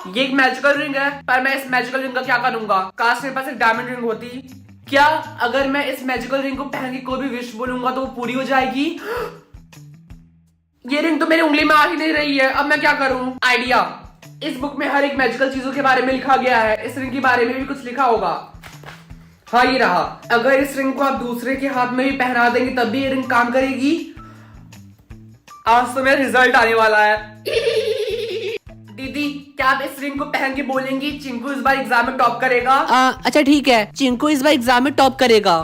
ये एक magical ring है, पर मैं इस मैजिकल रिंग का क्या करूंगा? काश मेरे पास एक डायमंड रिंग होती। क्या अगर मैं इस मैजिकल रिंग को पहन के कोई भी विश बोलूंगा तो वो पूरी हो जाएगी? ये रिंग तो मेरी उंगली में आ ही नहीं रही है, अब मैं क्या करूं? आइडिया, इस बुक में हर एक मैजिकल चीजों के बारे में लिखा गया है, इस रिंग के बारे में भी कुछ लिखा होगा। हाँ ये रहा। अगर इस रिंग को आप दूसरे के हाथ में भी पहना देंगे तब भी ये रिंग काम करेगी। आज तो मेरा रिजल्ट आने वाला है। दीदी, क्या आप इस रिंग को पहन के बोलेंगी चिंकू इस बार एग्जाम में टॉप करेगा? अच्छा ठीक है, चिंकू इस बार एग्जाम में टॉप करेगा।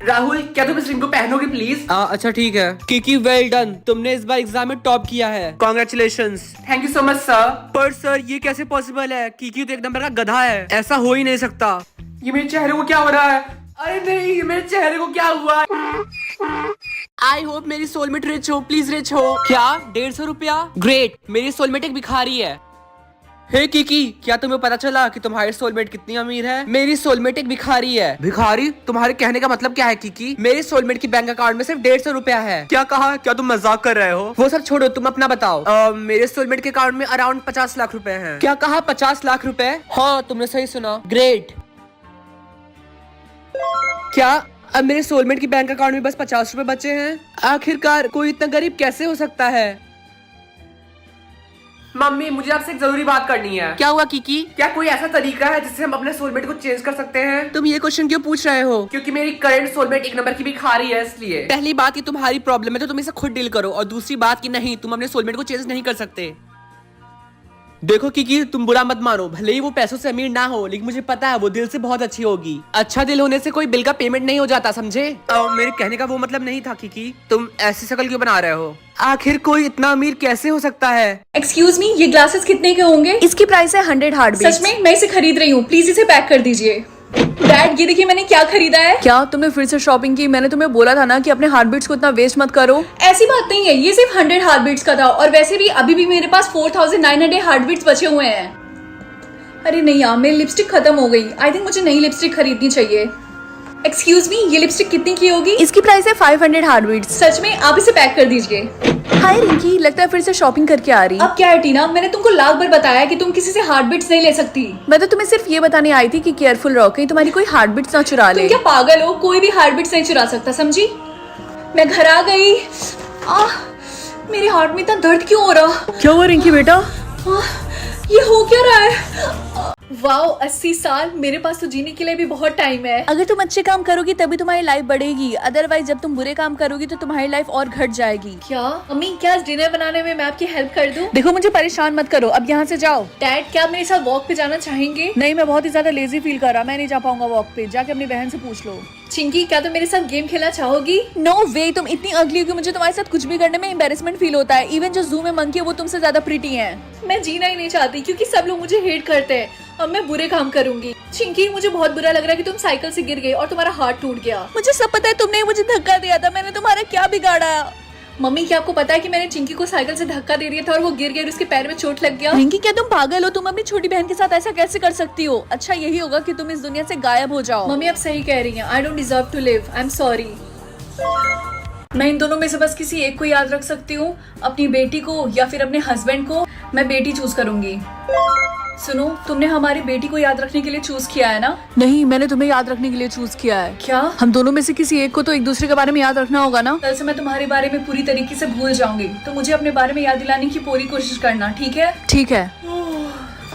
राहुल, क्या तुम इस रिंग को पहनोगे प्लीज? अच्छा ठीक है। किकी वेल डन, तुमने इस बार एग्जाम में टॉप किया है, congratulation. Thank you so much sir. पर सर ये कैसे पॉसिबल है? किकी तो एक नंबर का गधा है, ऐसा हो ही नहीं सकता। ये मेरे चेहरे को क्या हो रहा है? अरे नहीं, ये मेरे चेहरे को क्या हुआ? आई होप मेरी सोलमेट रिच हो, प्लीज रिच हो। क्या 150 रुपया? ग्रेट, मेरी सोलमेट एक भिखारी है। हे किकी, क्या तुम्हें पता चला कि तुम्हारी सोलमेट कितनी अमीर है? मेरी सोलमेट एक भिखारी है। भिखारी? तुम्हारे कहने का मतलब क्या है किकी? मेरी सोलमेट की बैंक अकाउंट में सिर्फ 150 रुपया है। क्या कहा? क्या तुम मजाक कर रहे हो? वो सब छोड़ो, तुम अपना बताओ। मेरे सोलमेट के अकाउंट में अराउंड 50 लाख रुपए हैं। क्या कहा? 50 लाख रुपए? हाँ तुमने सही सुना। ग्रेट। क्या अब मेरे सोलमेट की बैंक अकाउंट में बस 50 रुपए बचे हैं? आखिरकार कोई इतना गरीब कैसे हो सकता है? मम्मी, मुझे आपसे एक जरूरी बात करनी है। क्या हुआ किकी? क्या कोई ऐसा तरीका है जिससे हम अपने सोलमेट को चेंज कर सकते हैं? तुम ये क्वेश्चन क्यों पूछ रहे हो? क्योंकि मेरी करंट सोलमेट एक नंबर की भिखारी है, इसलिए। पहली बात की तुम्हारी प्रॉब्लम है तो तुम इसे खुद डील करो, और दूसरी बात की नहीं, तुम अपने सोलमेट को चेंज नहीं कर सकते। देखो किकी, तुम बुरा मत मानो, भले ही वो पैसों से अमीर ना हो, लेकिन मुझे पता है वो दिल से बहुत अच्छी होगी। अच्छा दिल होने से कोई बिल का पेमेंट नहीं हो जाता, समझे? मेरे कहने का वो मतलब नहीं था किकी, तुम ऐसी शक्ल क्यों बना रहे हो? आखिर कोई इतना अमीर कैसे हो सकता है? एक्सक्यूज मी, ये ग्लासेस कितने के होंगे? इसकी प्राइस है 100 हार्टबीट्स। सच में? मैं इसे खरीद रही हूँ, प्लीज इसे पैक कर दीजिए। डैड, ये देखिए मैंने क्या खरीदा है। क्या तुमने फिर से शॉपिंग की? मैंने तुम्हें बोला था ना कि अपने हार्टबीट्स को इतना वेस्ट मत करो। ऐसी बात नहीं है, ये सिर्फ 100 हार्टबीट्स का था, और वैसे भी अभी भी मेरे पास 4900 हार्टबीट्स बचे हुए हैं। अरे नहीं यार, मेरी लिपस्टिक खत्म हो गई। आई थिंक मुझे नई लिपस्टिक खरीदनी चाहिए। एक्सक्यूज मी, ये लिपस्टिक कितनी की होगी? इसकी प्राइस है 500 हार्टबीट्स। सच में? आप इसे पैक कर दीजिए। हाय रिंकी, लगता है फिर से शॉपिंग करके आ रही। अब क्या है टीना, मैंने तुमको लाख बार बताया कि तुम किसी से हार्टबीट्स नहीं ले सकती। मैं तो तुम्हें सिर्फ ये बताने आई थी कि केयरफुल रहो, कहीं तुम्हारी कोई हार्टबीट्स ना चुरा ले। तुम क्या पागल हो? कोई भी हार्टबीट्स नहीं चुरा सकता, समझी? मैं घर आ गई। मेरे हार्ट में इतना दर्द क्यों हो रहा? क्या हुआ रिंकी बेटा? ये हो क्या रहा है? वाओ, 80 साल! मेरे पास तो जीने के लिए भी बहुत टाइम है। अगर तुम अच्छे काम करोगी तभी तुम्हारी लाइफ बढ़ेगी, अदरवाइज जब तुम बुरे काम करोगी तो तुम्हारी लाइफ और घट जाएगी। क्या अम्मी, क्या डिनर बनाने में मैं आपकी हेल्प कर दूं? देखो मुझे परेशान मत करो, अब यहाँ से जाओ। डैड, क्या आप मेरे साथ वॉक पे जाना चाहेंगे? नहीं, मैं बहुत ही ज्यादा लेजी फील कर रहा, मैं नहीं जा पाऊंगा वॉक पे। जाके अपनी बहन से पूछ लो। चिंकी, क्या तुम मेरे साथ गेम खेलना चाहोगी? नो वे, तुम इतनी अगली हो कि मुझे तुम्हारे साथ कुछ भी करने में एम्बैरेसमेंट फील होता है। इवन जो जू में मंकी है वो तुमसे ज्यादा प्रीटी है। मैं जीना ही नहीं चाहती क्योंकि सब लोग मुझे हेट करते हैं। अब मैं बुरे काम करूंगी। चिंकी, मुझे बहुत बुरा लग रहा है कि तुम साइकिल से गिर गई और तुम्हारा हाथ टूट गया। मुझे सब पता है, तुमने मुझे धक्का दिया था, मैंने तुम्हारा क्या बिगाड़ा? मम्मी, क्या आपको पता है कि मैंने चिंकी को साइकिल से धक्का दे दिया था और वो गिर गई और उसके पैर में चोट लग गया? रिंकी, क्या तुम पागल हो? तुम अपनी छोटी बहन के साथ ऐसा कैसे कर सकती हो? अच्छा यही होगा कि तुम इस दुनिया से गायब हो जाओ। मम्मी, आप सही कह रही हैं। I don't deserve to live. I am sorry. मैं इन दोनों में से बस किसी एक को याद रख सकती हूँ, अपनी बेटी को या फिर अपने हस्बैंड को। मैं बेटी चूज करूंगी। सुनो, तुमने हमारी बेटी को याद रखने के लिए चूज किया है ना? नहीं, मैंने तुम्हें याद रखने के लिए चूज किया है। क्या? हम दोनों में से किसी एक को तो एक दूसरे के बारे में याद रखना होगा ना? कल से मैं तुम्हारे बारे में पूरी तरीके से भूल जाऊंगी, तो मुझे अपने बारे में याद दिलाने की पूरी कोशिश करना, ठीक है? ठीक है।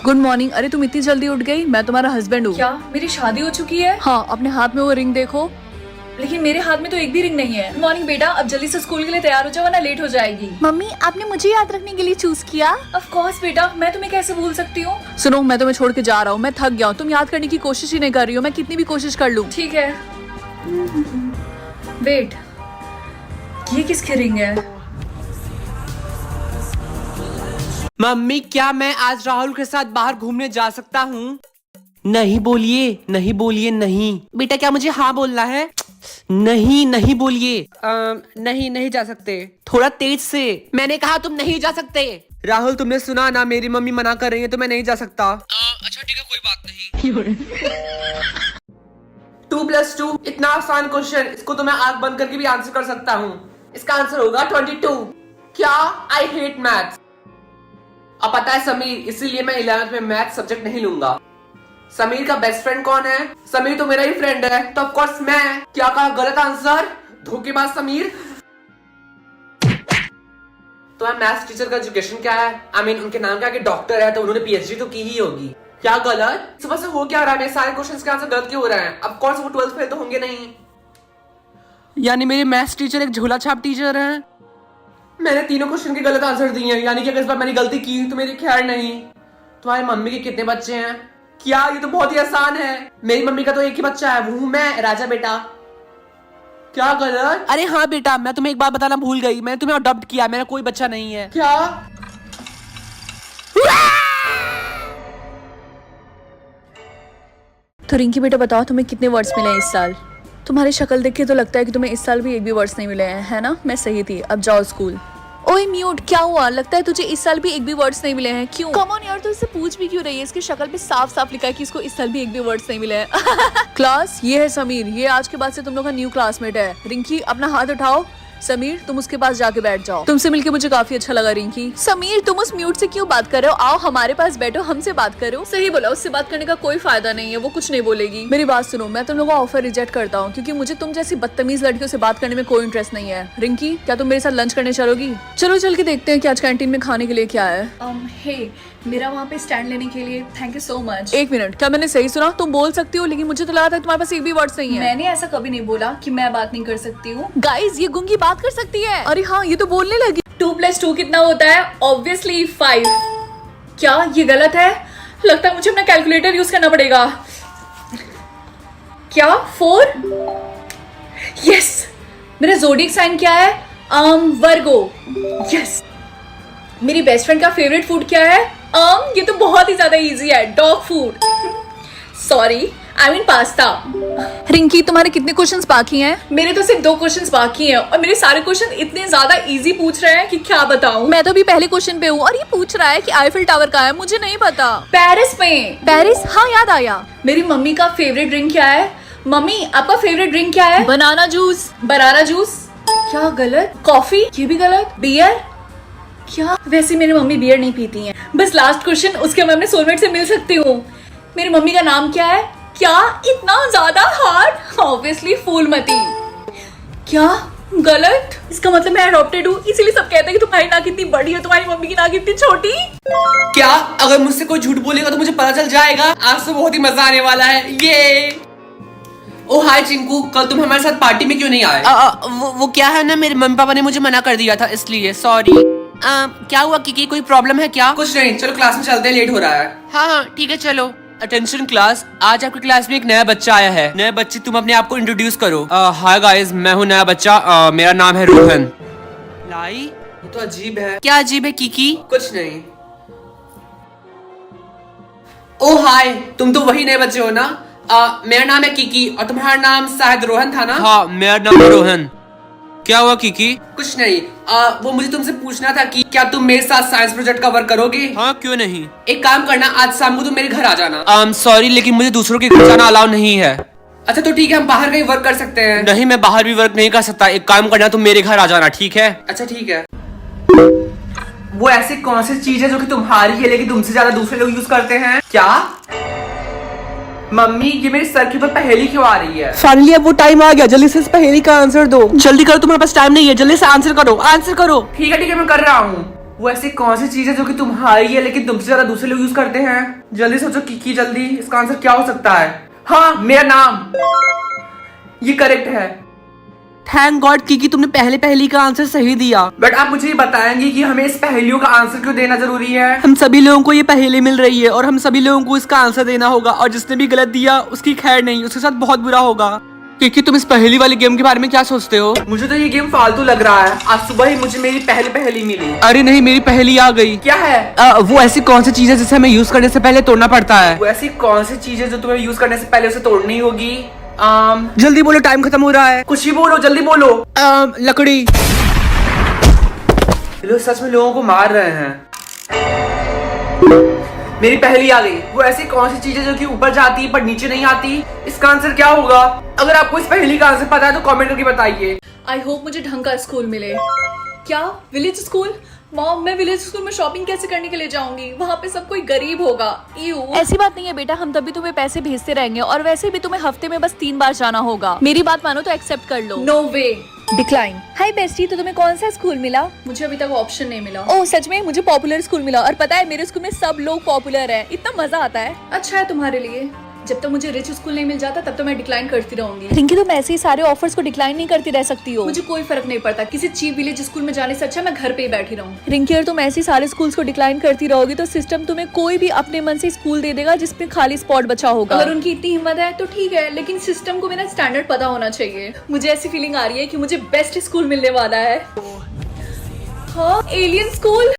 Good morning. अरे तुम इतनी जल्दी उठ गई? मैं तुम्हारा हस्बैंड हूँ। क्या मेरी शादी हो चुकी है? हाँ, अपने हाथ में वो रिंग देखो। लेकिन मेरे हाथ में तो एक भी रिंग नहीं है। गुड मॉर्निंग बेटा, अब जल्दी से स्कूल के लिए तैयार हो जाओ वरना लेट हो जाएगी। मम्मी, आपने मुझे याद रखने के लिए चूज किया? ऑफ कोर्स बेटा, मैं तुम्हें कैसे भूल सकती हूँ? सुनो, मैं तुम्हें छोड़ के जा रहा हूँ, मैं थक गया हूँ। तुम याद करने की कोशिश ही नहीं कर रही हो, मैं कितनी भी कोशिश कर लूँ। ठीक है। वेट, ये किसकी रिंग है? मम्मी, क्या मैं आज राहुल के साथ बाहर घूमने जा सकता हूँ? नहीं बोलिए, नहीं बोलिए, नहीं। बेटा, क्या मुझे हाँ बोलना है? नहीं, नहीं बोलिए। नहीं, नहीं जा सकते। थोड़ा तेज से। मैंने कहा तुम नहीं जा सकते। राहुल, तुमने सुना ना, मेरी मम्मी मना कर रही है तो मैं नहीं जा सकता। अच्छा ठीक है, कोई बात नहीं। 2+2 इतना आसान क्वेश्चन, इसको तो मैं आंख बंद करके भी आंसर कर सकता हूँ। इसका आंसर होगा 22। क्या? I hate maths. अब पता है समीर, इसीलिए मैं 11th में मैथ सब्जेक्ट नहीं लूंगा। समीर का बेस्ट फ्रेंड कौन है? समीर तो मेरा ही फ्रेंड है, तो ऑफ कोर्स मैं। क्या कहा? गलत आंसर। धोखेबाज समीर। तो मैथ्स टीचर का एजुकेशन क्या है? I mean, उनके नाम क्या है कि डॉक्टर है, तो उन्होंने PhD तो की ही होगी। क्या गलत? सुबह से हो क्या रहा है? मेरे सारे क्वेश्चंस के आंसर गलत क्यों हो रहे हैं? ऑफ कोर्स वो 12th फेल तो होंगे नहीं। यानी मेरे मैथ्स टीचर एक झोला छाप टीचर हैं। मैंने तीनों क्वेश्चन के गलत आंसर दिए हैं, यानी कि अगर इस बार मैंने गलती की तो मेरी खैर नहीं। तुम्हारी मम्मी के कितने बच्चे हैं? क्या? ये तो बहुत ही आसान है। मेरी मम्मी का तो एक ही बच्चा है, वो हूं मैं, राजा बेटा। क्या गलत? अरे हाँ बेटा, मैं तुम्हें एक बात बताना भूल गई, मैंने तुम्हें अडॉप्ट किया, मेरा कोई बच्चा नहीं है। क्या? तो रिंकी बेटा बताओ, तुम्हें कितने वर्ड्स मिले हैं इस साल? तुम्हारी शक्ल देख के तो लगता है कि तुम्हें इस साल भी एक भी वर्ड्स नहीं मिले हैं, है ना? मैं सही थी, अब जाओ स्कूल। ओए म्यूट, क्या हुआ? लगता है तुझे इस साल भी एक भी वर्ड्स नहीं मिले हैं, क्यों? कम ऑन यार, तो इससे पूछ भी क्यों रही है? इसकी शक्ल पे साफ साफ लिखा है कि इसको इस साल भी एक भी वर्ड्स नहीं मिले हैं। क्लास, ये है समीर, ये आज के बाद से तुम लोग का न्यू क्लासमेट है। रिंकी अपना हाथ उठाओ। समीर तुम उसके पास जाके बैठ जाओ। तुमसे मिलके मुझे काफी अच्छा लगा रिंकी। समीर तुम उस म्यूट से क्यों बात कर रहे हो? आओ हमारे पास बैठो, हमसे बात करो। सही बोला, उससे बात करने का कोई फायदा नहीं है, वो कुछ नहीं बोलेगी। मेरी बात सुनो, मैं तुम लोगों का ऑफर रिजेक्ट करता हूँ, क्योंकि मुझे तुम जैसी बदतमीज लड़कियों से बात करने में कोई इंटरेस्ट नहीं है। रिंकी, क्या तुम मेरे साथ लंच करने चलोगी? चलो चल के देखते हैं कि आज कैंटीन में खाने के लिए क्या है। हे, मेरा वहाँ पे स्टैंड लेने के लिए थैंक यू सो मच। एक मिनट, क्या मैंने सही सुना? तुम बोल सकती हो, लेकिन मुझे तो लगा था तुम्हारे पास एक भी वर्ड्स नहीं है। मैंने ऐसा कभी नहीं बोला कि मैं बात नहीं कर सकती हूँ। गाइज, ये गुंगी बात कर सकती है। अरे हाँ, ये तो बोलने लगी। 2 + 2 कितना होता है? ऑब्वियसली 5। क्या ये गलत है? लगता है मुझे अपना कैलकुलेटर यूज करना पड़ेगा। क्या 4? यस। मेरा ज़ोडिएक साइन क्या है? वर्गो। यस। मेरी बेस्ट फ्रेंड का फेवरेट फूड क्या है? ये तो बहुत ही ज्यादा इजी है, dog food. Sorry, I mean pasta. Rinki, तुम्हारे कितने क्वेश्चंस बाकी हैं? मेरे तो सिर्फ 2 क्वेश्चंस बाकी हैं, और मेरे सारे क्वेश्चन इतने ज्यादा इजी पूछ रहे हैं कि क्या बताऊं। मैं तो अभी पहले क्वेश्चन पे हूँ, और ये पूछ रहा है कि आईफिल टावर कहाँ है। मुझे नहीं पता। पेरिस में। पेरिस? हाँ, याद आया। मेरी मम्मी का फेवरेट ड्रिंक क्या है? मम्मी, आपका फेवरेट ड्रिंक क्या है? बनाना जूस। बनाना जूस? क्या गलत? कॉफी? ये भी गलत। बियर? क्या? वैसे मेरी मम्मी बियर नहीं पीती हैं। बस लास्ट क्वेश्चन, उसके मैं अपने सोलमेट से मिल सकती हूँ। मेरी मम्मी का नाम क्या है? क्या इतना ज्यादा हार्ड? ऑब्वियसली फूलमती। क्या गलत? इसका मतलब मैं अडॉप्टेड हूँ, इसीलिए सब कहते हैं कि तुम्हारी नाक इतनी बड़ी है, तुम्हारी मम्मी की नाक इतनी छोटी। क्या? अगर मुझसे कोई झूठ बोलेगा तो मुझे पता चल जाएगा। आज तो बहुत ही मजा आने वाला है। ये ओ हाय चिंकू, कल तुम हमारे साथ पार्टी में क्यों नहीं आए? वो क्या है ना, मेरे मम्मी पापा ने मुझे मना कर दिया था, इसलिए सॉरी। क्या हुआ किकी, कोई प्रॉब्लम है क्या? कुछ नहीं, चलो क्लास में चलते हैं, लेट हो रहा है। हाँ हाँ ठीक है चलो। अटेंशन क्लास, आज आपकी क्लास में एक नया बच्चा आया है। नया बच्चे, तुम अपने आप को इंट्रोड्यूस करो। हाय गाइस, मैं हूँ नया बच्चा, मेरा नाम है रोहन। लाई, ये तो अजीब है। क्या अजीब है किकी? कुछ नहीं। ओ हाय, तुम तो वही नए बच्चे हो ना? मेरा नाम है किकी, और तुम्हारा नाम शायद रोहन था ना? हाँ, मेरा नाम है रोहन। क्या हुआ किकी? कुछ नहीं, वो मुझे तुमसे पूछना था कि क्या तुम मेरे साथ साइंस प्रोजेक्ट का वर्क करोगे? हाँ, क्यों नहीं। एक काम करना, आज शाम को तुम मेरे घर आ जाना। सॉरी, लेकिन मुझे दूसरों के घर जाना अलाउ नहीं है। अच्छा तो ठीक है, हम बाहर कहीं वर्क कर सकते हैं। नहीं, मैं बाहर भी वर्क नहीं कर सकता। एक काम करना, तुम मेरे घर आ जाना, ठीक है? अच्छा ठीक है। वो ऐसी कौन सी चीज है जो कि तुम्हारी है लेकिन तुमसे ज्यादा दूसरे लोग यूज करते हैं? क्या? मम्मी, ये मेरे सर के ऊपर पहेली क्यों आ रही है? फाइनली अब वो टाइम आ गया, जल्दी से इस पहेली का आंसर दो। जल्दी करो, तुम्हारे पास टाइम नहीं है, जल्दी से आंसर करो, आंसर करो। ठीक है मैं कर रहा हूँ। वो ऐसी कौन सी चीज है जो कि तुम्हारी है लेकिन तुमसे ज्यादा दूसरे लोग यूज करते हैं? जल्दी सोचो किकी, जल्दी। इसका आंसर क्या हो सकता है? हाँ, मेरा नाम। ये करेक्ट है। थैंक गॉड किकी, तुमने पहले पहेली का आंसर सही दिया। बट आप मुझे ये बताएंगे कि हमें इस पहेलियों का आंसर क्यों देना जरूरी है? हम सभी लोगों को ये पहेली मिल रही है, और हम सभी लोगों को इसका आंसर देना होगा, और जिसने भी गलत दिया उसकी खैर नहीं, उसके साथ बहुत बुरा होगा। किकी, तुम इस पहेली वाली गेम के बारे में क्या सोचते हो? मुझे तो ये गेम फालतू लग रहा है। आज सुबह ही मुझे मेरी पहली पहेली मिली। अरे नहीं, मेरी पहेली आ गई। क्या है? वो ऐसी कौन सी चीज है जिसे हमें यूज करने से पहले तोड़ना पड़ता है? वो ऐसी कौन सी चीज है जो तुम्हें यूज करने से पहले उसे तोड़नी होगी? जल्दी बोलो, टाइम खत्म हो रहा है। कुछ ही बोलो, जल्दी बोलो। लकड़ी। लोग सच में लोगों को मार रहे हैं। मेरी पहेली आ गई। वो ऐसी कौन सी चीज है जो कि ऊपर जाती है पर नीचे नहीं आती? इसका आंसर क्या होगा? अगर आपको इस पहेली का आंसर पता है तो कमेंट करके बताइए। आई होप मुझे ढंग का स्कूल मिले। क्या विलेज स्कूल? मॉम, मैं विलेज स्कूल में शॉपिंग कैसे करने के लिए जाऊंगी? वहाँ पे सब कोई गरीब होगा। ईयू। ऐसी बात नहीं है बेटा, हम तभी तुम्हें पैसे भेजते रहेंगे और वैसे भी तुम्हें हफ्ते में बस 3 बार जाना होगा। मेरी बात मानो तो एक्सेप्ट कर लो। नो वे। डिक्लाइन। हाय बेस्टी, तो तुम्हें कौन सा स्कूल मिला? मुझे अभी तक ऑप्शन नहीं मिला। ओह सच में? मुझे पॉपुलर स्कूल मिला और पता है मेरे स्कूल में सब लोग पॉपुलर हैं। इतना मजा आता है। अच्छा है तुम्हारे लिए। जब तक मुझे रिच स्कूल नहीं मिल जाता तब तो मैं डिक्लाइन करती रहूंगी। रिंकी, तुम ऐसे ही सारे ऑफर्स को डिक्लाइन नहीं करती रह सकती हो। मुझे कोई फर्क नहीं पड़ता, किसी चीप विलेज स्कूल में जाने से अच्छा मैं घर पे ही बैठी रहूं। रिंकी, अगर तुम ऐसे ही सारे स्कूल्स को डिक्लाइन करती रहोगी तो सिस्टम तुम्हें कोई भी अपने मन से स्कूल दे देगा जिसपे खाली स्पॉट बचा होगा। अगर उनकी इतनी हिम्मत है तो ठीक है, लेकिन सिस्टम को मेरा स्टैंडर्ड पता होना चाहिए। मुझे ऐसी फीलिंग आ रही है कि मुझे बेस्ट स्कूल मिलने वाला है। हाँ, एलियन स्कूल।